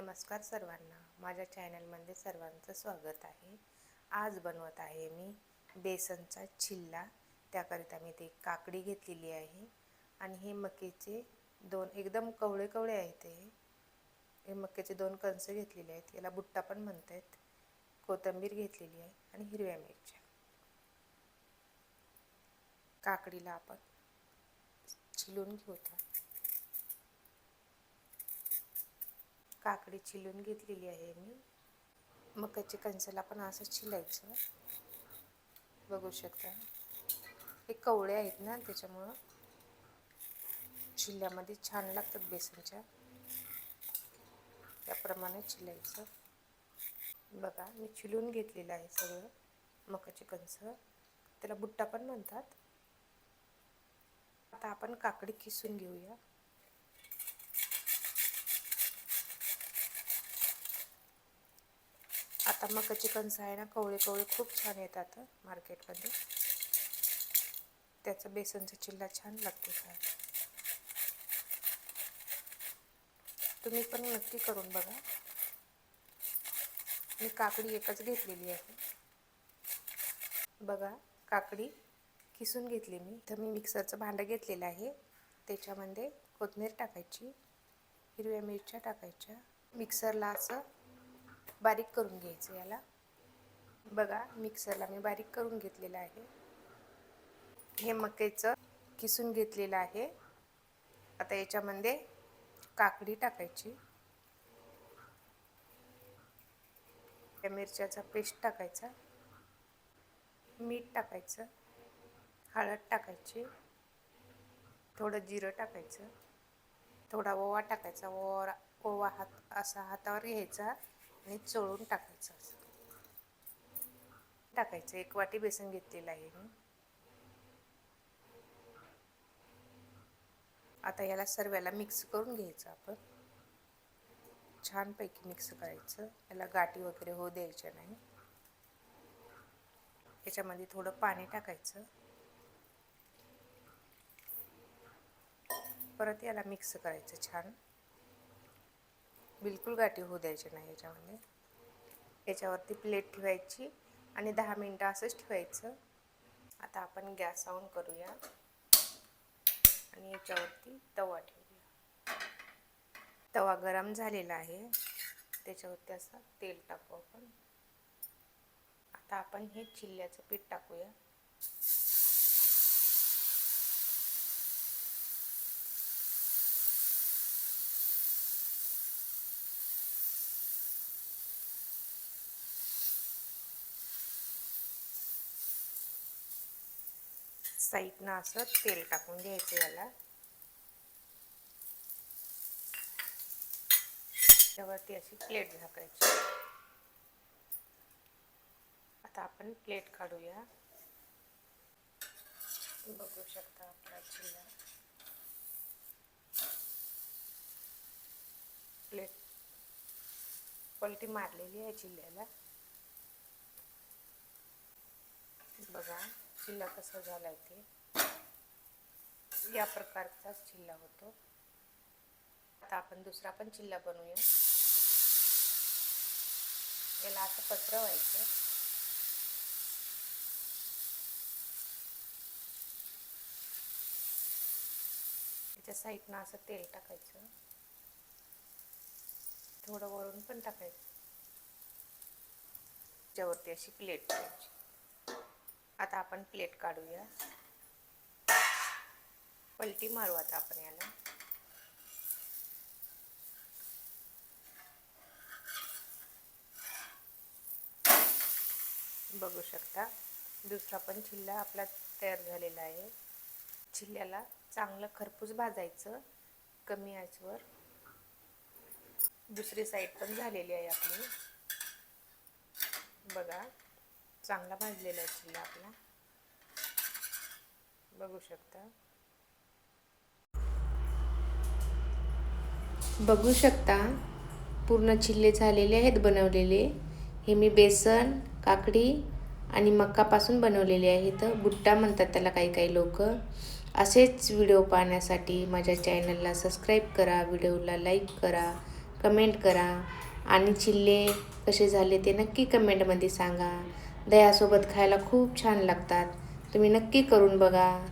नमस्कार सर्वांना, माझ्या चॅनलमध्ये सर्वांचं स्वागत आहे। आज बनवत आहे मी बेसनचा चिल्ला। त्याकरिता मी ते काकडी घेतलेली आहे आणि हे मक्याचे दोन एकदम कवळे कवळे आहेत। हे मक्याचे दोन कणस घेतलेले आहेत, याला बुट्टा पण म्हणतात। कोथिंबीर घेतलेली आहे आणि हिरव्या मिरच्या। काकडीला आपण चिलून घेऊया। काकडी चिलून घेतलेली आहे मी। मक्याच्या कणसाला पण असं चिलायचं। बघू शकता हे कवळे आहेत ना, त्याच्यामुळं चिल्ल्यामध्ये छान लागतात बेसनच्या। त्याप्रमाणे चिलायचं। बघा मी चिलून घेतलेलं आहे सगळं मक्याचे कणस, त्याला बुट्टा पण म्हणतात। आता आपण काकडी किसून घेऊया। आता मक्याचे कणस आहे ना, कवळे कवळे खूप छान येतात मार्केटमध्ये। त्याचा बेसनचा चिल्ला छान लागतो खायला। तुम्ही पण नक्की करून बघा। मी काकडी एकच घेतलेली आहे। बघा काकडी किसून घेतली मी। तर मी मिक्सरचं भांडं घेतलेलं आहे, त्याच्यामध्ये कोथिंबीर टाकायची, हिरव्या मिरच्या टाकायच्या, मिक्सरला असं बारीक करून घ्यायचं याला। बघा मिक्सरला मी बारीक करून घेतलेलं आहे। हे मक्याचं किसून घेतलेलं आहे। आता याच्यामध्ये काकडी टाकायची, मिरच्याचा पेस्ट टाकायचा, मीठ टाकायचं, हळद टाकायची, थोडं जिरं टाकायचं, थोडा ओवा टाकायचा। ओवा असा हातावर घ्यायचा आणि चोळून टाकायचं। टाकायचं 1 वाटी बेसन घेतलेलं आहे मी। आता याला सर्वाला मिक्स करून घ्यायचं आपण। छानपैकी मिक्स करायचं, याला गाठी वगैरे होऊ द्यायच्या नाही। याच्यामध्ये थोडं पाणी टाकायचं, परत याला मिक्स करायचं छान। बिलकुल गाठी होऊ द्यायचे नाही याच्यामध्ये। याच्यावरती प्लेट ठेवायची आणि 10 मिनिटं असंच ठेवायचं। आता आपण गॅस ऑन करूया आणि याच्यावरती तवा ठेवूया। तवा गरम झालेला आहे, त्याच्यावरती असं तेल टाकू आपण। आता आपण हे चिल्ल्याचं पीठ टाकूया। साईडनं असं तेल टाकून घ्यायचं याला। त्यावरती अशी प्लेट झाकायची। आता आपण प्लेट काढूया। बघू शकता आपला चिल्ला। प्लेट पलटी मारलेली आहे चिल्ल्याला। बघा चिल्ला कसा झालाय ते। या प्रकारचा चिल्ला होतो। आता आपण दुसरा पण चिल्ला बनवूया। याला असं पसरवायचं। त्याच्या साईडनं असं तेल टाकायचं, थोडं वरून पण टाकायचं। त्याच्यावरती अशी प्लेट ठेवायची। आता आपण प्लेट काढूया। पलटी मारू आता आपण याला। बघू शकता दुसरा पण चिल्ला आपला तयार झालेला आहे। चिल्ल्याला चांगलं खरपूस भाजायचं कमी आचेवर। दुसरी साईड पण झालेली आहे आपली। बघा चांगला भाजलेला आहे चिल्ला आपला। बघू शकता। बघू शकता पूर्ण चिल्ले झालेले आहेत बनवलेले। हे मी बेसन, काकडी आणि मक्कापासून बनवलेले आहेत। बुट्टा म्हणतात त्याला काही काही लोक। असेच व्हिडिओ पाहण्यासाठी माझ्या चॅनलला सबस्क्राईब करा, व्हिडिओला लाईक करा, कमेंट करा आणि चिल्ले कसे झाले ते नक्की कमेंटमध्ये सांगा. दह्यासोबत खायला खूप छान लागतात. तुम्ही नक्की करून बघा.